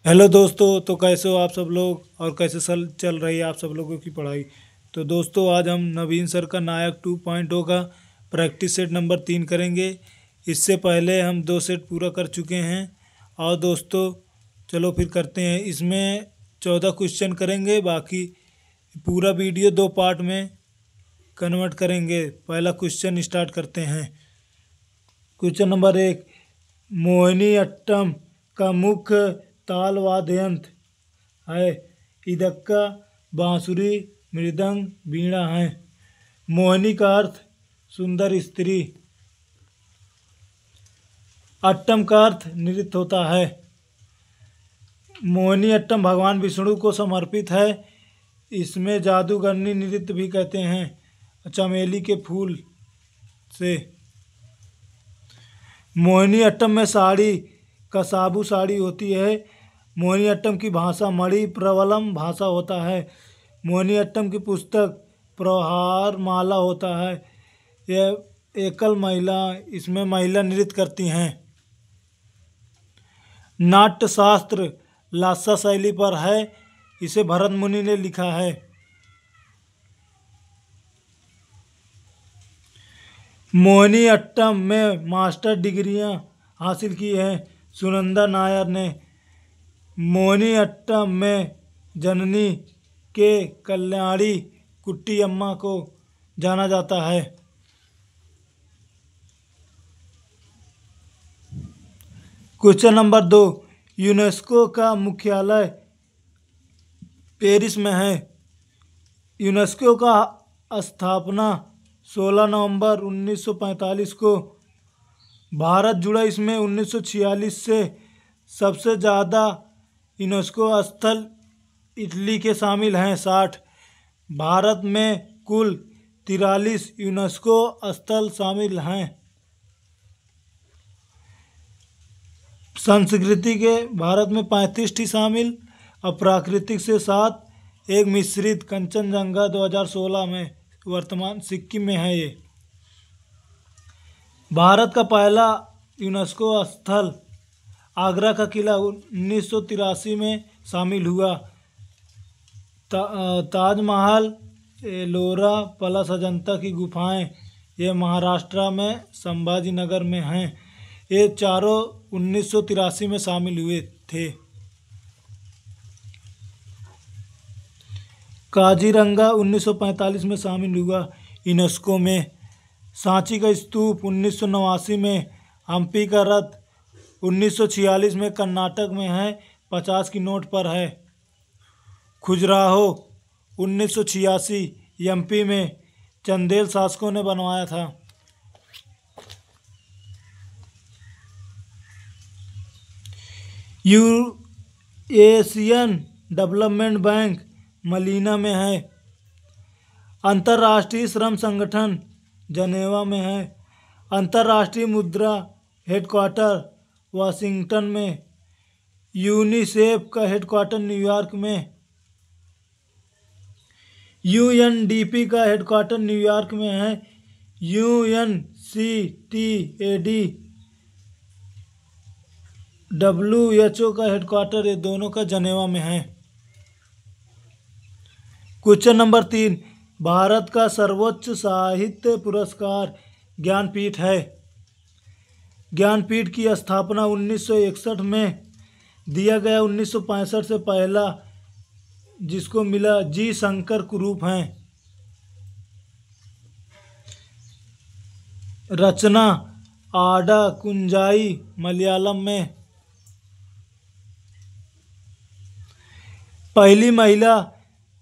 Hello दोस्तों, तो कैसे हो आप सब लोग और कैसे चल रही है आप सब लोगों की पढ़ाई। तो दोस्तों, आज हम नवीन सर का नायक 2.0 का प्रैक्टिस सेट नंबर 3 करेंगे। इससे पहले हम 2 सेट पूरा कर चुके हैं। और दोस्तों, चलो फिर करते हैं। इसमें 14 क्वेश्चन करेंगे। बाकी पूरा वीडियो 2 पार्ट में कन्वर्ट करेंगे। पहला क्वेश्चन स्टार्ट करते हैं। क्वेश्चन नंबर 1, मोहिनीअट्टम का मुख्य ताल वाद्य यंत्र है। इदक्का, बांसुरी, मृदंग, वीणा है। मोहिनी का अर्थ सुंदर स्त्री। अट्टम का अर्थ नृत्य होता है। मोहिनीअट्टम भगवान विष्णु को समर्पित है। इसमें जादूगरनी नृत्य भी कहते हैं चमेली के फूल से। मोहिनीअट्टम में साड़ी कसाबू साड़ी होती है। मोहिनीअट्टम की भाषा मणि प्रवलम भाषा होता है। मोहिनीअट्टम की पुस्तक प्रहार माला होता है। यह एकल महिला, इसमें महिला नृत्य करती हैं। नाट्य शास्त्र लासा शैली पर है। इसे भरत मुनि ने लिखा है। मोहिनीअट्टम में मास्टर डिग्रियां हासिल की हैं सुनंदा नायर ने। मोहिनीअट्टम में जननी के कल्याणी कुट्टी अम्मा को जाना जाता है। क्वेश्चन नंबर 2, यूनेस्को का मुख्यालय पेरिस में है। यूनेस्को का स्थापना 16 नवंबर 1945 को। भारत जुड़ा इसमें 1946 से। सबसे ज़्यादा यूनेस्को स्थल इटली के शामिल हैं 60। भारत में कुल 43 यूनेस्को स्थल शामिल हैं। संस्कृति के भारत में 35 टी शामिल और प्राकृतिक से 7। एक मिश्रित कंचनजंगा 2016 में वर्तमान सिक्किम में है। ये भारत का पहला यूनेस्को स्थल आगरा का किला 1983 में शामिल हुआ। ताजमहल, एलोरा, पलस अजंता की गुफाएं ये महाराष्ट्र में संभाजी नगर में हैं। ये चारों 1983 में शामिल हुए थे। काजीरंगा 1945 में शामिल हुआ यूनेस्को में। सांची का स्तूप 1989 में। हम्पी का रथ 1946 में कर्नाटक में है, 50 की नोट पर है। खजुराहो 1986 एमपी में चंदेल शासकों ने बनवाया था। एशियन डेवलपमेंट बैंक मलीना में है। अंतर्राष्ट्रीय श्रम संगठन जनेवा में है। अंतर्राष्ट्रीय मुद्रा हेडक्वार्टर वाशिंगटन में। यूनिसेफ का हेडक्वार्टर न्यूयॉर्क में। यूएनडीपी का हेडक्वार्टर न्यूयॉर्क में है। यूएनसीटीएडी WHO का हेडक्वार्टर ये दोनों का जनेवा में है। क्वेश्चन नंबर 3, भारत का सर्वोच्च साहित्य पुरस्कार ज्ञानपीठ है। ज्ञानपीठ की स्थापना 1961 में दिया गया। 1965 से पहला जिसको मिला जी शंकर कुरूप हैं। रचना आडा कुंजाई मलयालम में। पहली महिला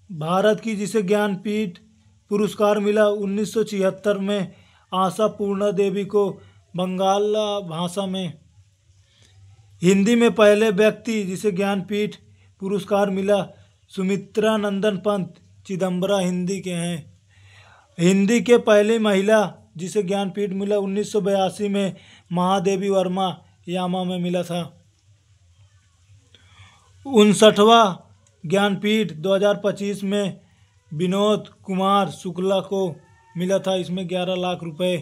भारत की जिसे ज्ञानपीठ पुरस्कार मिला 1976 में आशा पूर्णा देवी को बंगाला भाषा में। हिंदी में पहले व्यक्ति जिसे ज्ञानपीठ पुरस्कार मिला सुमित्रा नंदन पंत चिदम्बरा हिंदी के हैं। हिंदी के पहली महिला जिसे ज्ञानपीठ मिला 1982 में महादेवी वर्मा यामा में मिला था। 59वां ज्ञानपीठ 2025 में विनोद कुमार शुक्ला को मिला था। इसमें 11 लाख रुपए।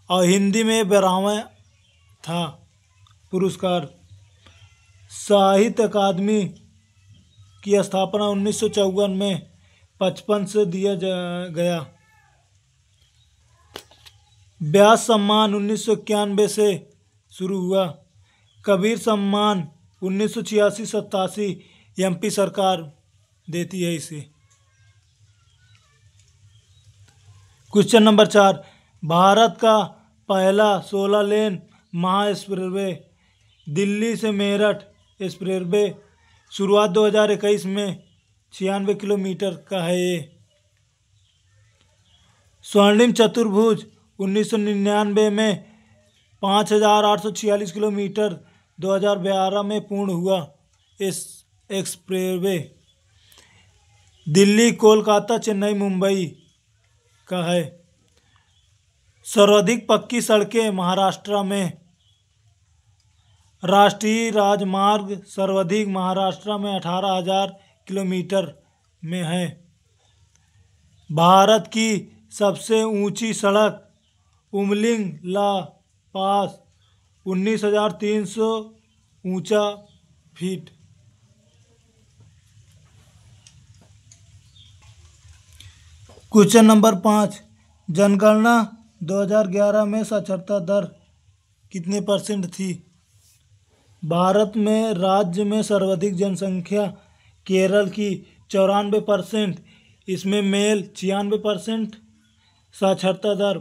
और हिंदी में 12वां था पुरस्कार। साहित्य अकादमी की स्थापना 1954 में 55 से दिया गया। व्यास सम्मान 1991 से शुरू हुआ। कबीर सम्मान 1986-87 एमपी सरकार देती है इसे। क्वेश्चन नंबर 4, भारत का पहला 16 लेन महा एक्सप्रेसवे दिल्ली से मेरठ एक्सप्रेसवे शुरुआत 2021 में 96 किलोमीटर का है ये। स्वर्णिम चतुर्भुज 1999 में 5846 किलोमीटर 2012 में पूर्ण हुआ इस एक्सप्रेसवे दिल्ली कोलकाता चेन्नई मुंबई का है। सर्वाधिक पक्की सड़कें महाराष्ट्र में। राष्ट्रीय राजमार्ग सर्वाधिक महाराष्ट्र में 18,000 किलोमीटर में है। भारत की सबसे ऊंची सड़क उमलिंग ला पास 19,300 ऊंचा फीट। क्वेश्चन नंबर 5, जनगणना 2011 में साक्षरता दर कितने परसेंट थी? भारत में राज्य में सर्वाधिक जनसंख्या केरल की 94%, इसमें मेल 96%, साक्षरता दर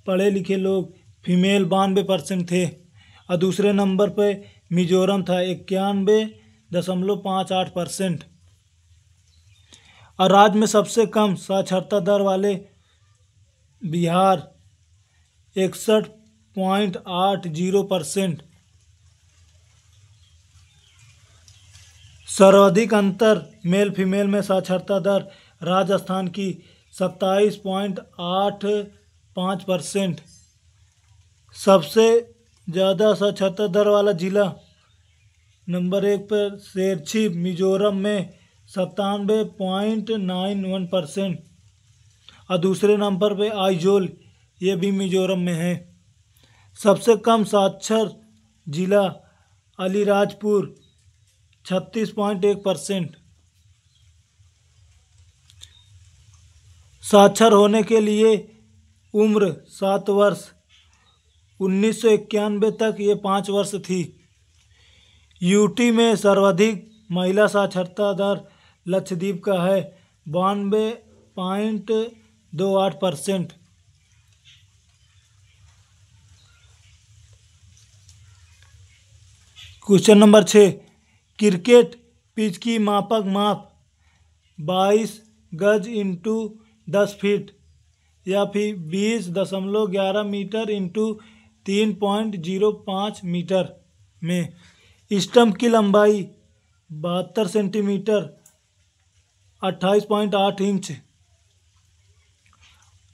पढ़े लिखे लोग फीमेल 92% थे। और दूसरे नंबर पे मिजोरम था 91.58%। और राज्य में सबसे कम साक्षरता दर वाले बिहार 61.80%। सर्वाधिक अंतर मेल फीमेल में साक्षरता दर राजस्थान की 27.85%। सबसे ज़्यादा साक्षरता दर वाला जिला नंबर 1 पर शेरछी मिजोरम में 97.91%। और दूसरे नंबर पे आइजोल, ये भी मिजोरम में है। सबसे कम साक्षर जिला अलीराजपुर 36.1%। साक्षर होने के लिए उम्र 7 वर्ष 1991 तक ये 5 वर्ष थी। यूटी में सर्वाधिक महिला साक्षरता दर लक्षद्वीप का है 92.28%। क्वेश्चन नंबर 6, क्रिकेट पिच की मापक माप 22 गज इंटू 10 फीट या फिर 20.11 मीटर इंटू 3.05 मीटर में। स्टंप की लंबाई 72 सेंटीमीटर 28.8 इंच।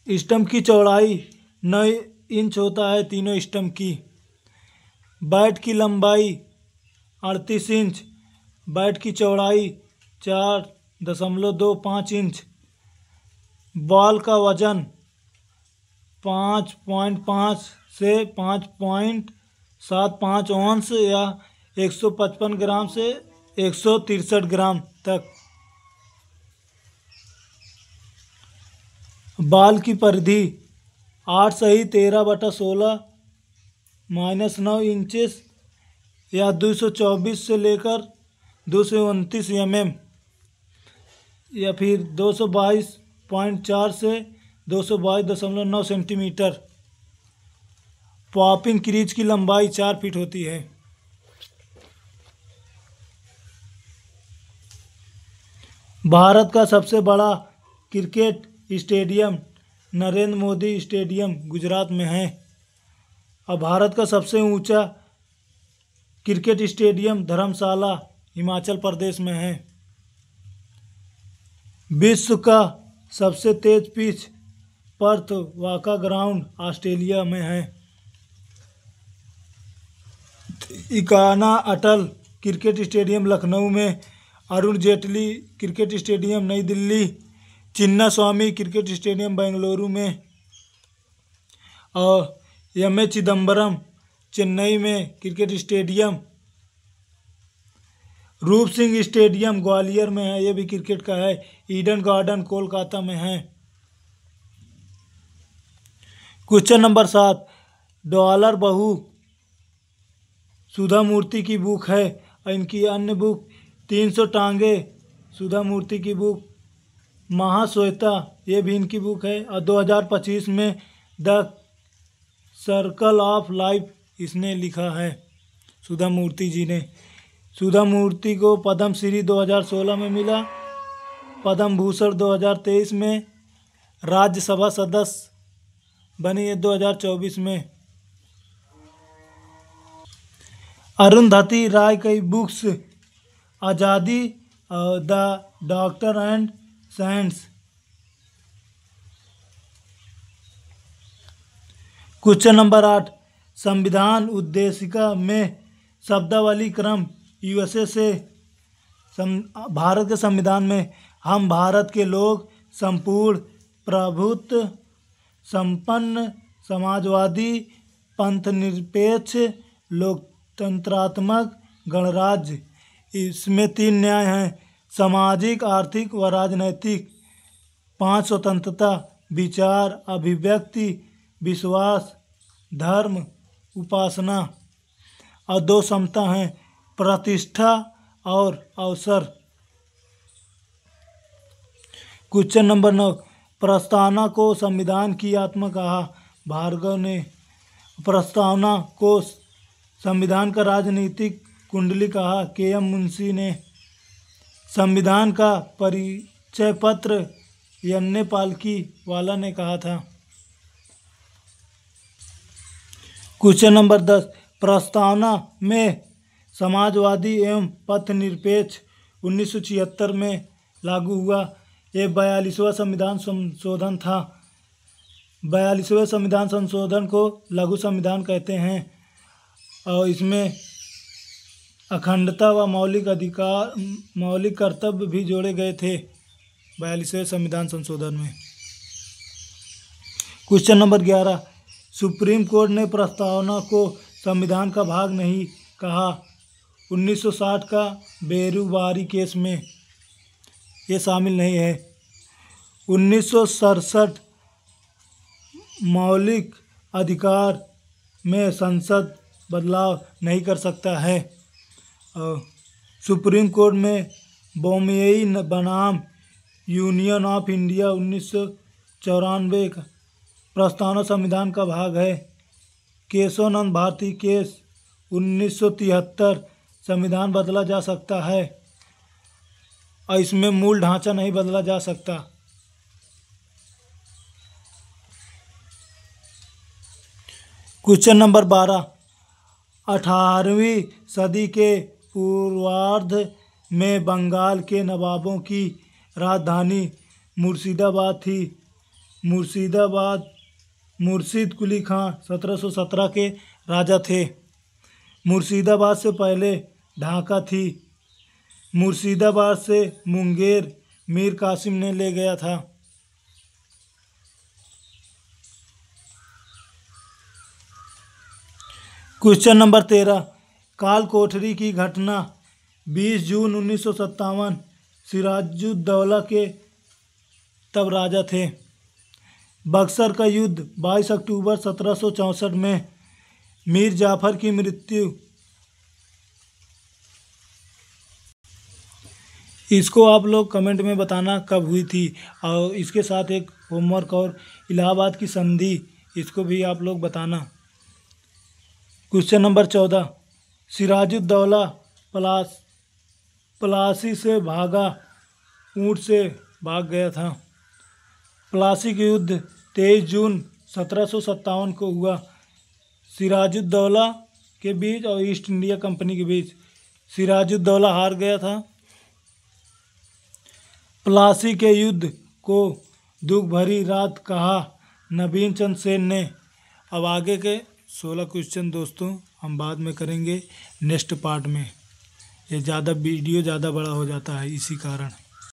स्टंप की चौड़ाई 9 इंच होता है तीनों स्टंप की। बैट की लंबाई 38 इंच, बैट की चौड़ाई 4.25 इंच। बॉल का वजन 5.5 से 5.75 औंस या 155 ग्राम से 163 ग्राम तक। बाल की परिधि 8 सही 13/16 -9 इंचेस या 224 से लेकर 229 mm या फिर 222.4 से 222.9 सेंटीमीटर। पॉपिंग क्रीज की लंबाई 4 फीट होती है। भारत का सबसे बड़ा cricket stadium Narendra Modi stadium Gujarat में है। और भारत का सबसे ऊंचा क्रिकेट स्टेडियम धर्मशाला हिमाचल प्रदेश में है। विश्व का सबसे तेज पिच पर्थ वाका ग्राउंड ऑस्ट्रेलिया में है। इकाना अटल क्रिकेट स्टेडियम लखनऊ में, अरुण जेटली क्रिकेट स्टेडियम नई दिल्ली, चिन्ना स्वामी क्रिकेट स्टेडियम बेंगलुरु में और एम ए चिदम्बरम चेन्नई में क्रिकेट स्टेडियम। रूप सिंह स्टेडियम ग्वालियर में है, ये भी क्रिकेट का है। ईडन गार्डन कोलकाता में है। क्वेश्चन नंबर 7, डॉलर बहू सुधा मूर्ति की बुक है और इनकी अन्य बुक 300 टांगे सुधा मूर्ति की बुक, महाश्वेता ये भी इनकी बुक है। और 2025 में द सर्कल ऑफ लाइफ इसने लिखा है, सुधा मूर्ति जी ने। सुधा मूर्ति को पद्म श्री 2016 में मिला, पद्म भूषण 2023 में, राज्यसभा सदस्य बनी है 2024 में। अरुंधति राय की बुक्स आज़ादी, the doctor and science. Question number 8, संविधान उद्देशिका में शब्दावली क्रम यूएसए से भारत के संविधान में हम भारत के लोग संपूर्ण प्रभुत्व संपन्न समाजवादी पंथनिरपेक्ष लोकतंत्रात्मक गणराज्य, इसमें 3 न्याय हैं, सामाजिक आर्थिक व राजनैतिक, 5 स्वतंत्रता विचार अभिव्यक्ति विश्वास धर्म उपासना, और 2 समता हैं, प्रतिष्ठा और अवसर। क्वेश्चन नंबर 9, प्रस्तावना को संविधान की आत्मा कहा, भार्गव ने। प्रस्तावना को संविधान का राजनीतिक कुंडली कहा, के.एम. मुंशी ने। संविधान का परिचय पत्र यन्ने पालकी वाला ने कहा था। क्वेश्चन नंबर 10, प्रस्तावना में समाजवादी एवं पथनिरपेक्ष 1976 में लागू हुआ। ये 42वां संविधान संशोधन था। 42वें संविधान संशोधन को लघु संविधान कहते हैं और इसमें अखंडता व मौलिक कर्तव्य भी जोड़े गए थे 42वें संविधान संशोधन में। क्वेश्चन नंबर 11, सुप्रीम कोर्ट ने प्रस्तावना को संविधान का भाग नहीं कहा 1960 का बेरुबारी केस में, ये शामिल नहीं है। 1967 मौलिक अधिकार में संसद बदलाव नहीं कर सकता है। सुप्रीम कोर्ट में बोम्बेई बनाम यूनियन ऑफ इंडिया 1994 का प्रस्तावना संविधान का भाग है। केशवानंद भारती केस 1973 संविधान बदला जा सकता है और इसमें मूल ढांचा नहीं बदला जा सकता। क्वेश्चन नंबर 12, 18वीं सदी के पूर्वार्ध में बंगाल के नवाबों की राजधानी मुर्शिदाबाद थी। मुर्शिद कुली खां 1717 के राजा थे। मुर्शिदाबाद से पहले ढाका थी। मुर्शिदाबाद से मुंगेर मीर कासिम ने ले गया था। क्वेश्चन नंबर 13, काल कोठरी की घटना 20 जून 1957, सिराजुद्दौला के तब राजा थे। बक्सर का युद्ध 22 अक्टूबर 1764 में, मीर जाफर की मृत्यु। इसको आप लोग कमेंट में बताना कब हुई थी और इसके साथ एक होमवर्क और इलाहाबाद की संधि, इसको भी आप लोग बताना। क्वेश्चन नंबर 14, सिराजुद्दौला प्लासी से भागा, ऊँट से भाग गया था। प्लासी का युद्ध 23 जून 1757 को हुआ। सिराजुद्दौला के बीच और ईस्ट इंडिया कंपनी के बीच सिराजुद्दौला हार गया था। प्लासी के युद्ध को दुख भरी रात कहा नवीन चंद्र सेन ने। अब आगे के 16 क्वेश्चन दोस्तों हम बाद में करेंगे नेक्स्ट पार्ट में। ये वीडियो ज़्यादा बड़ा हो जाता है इसी कारण।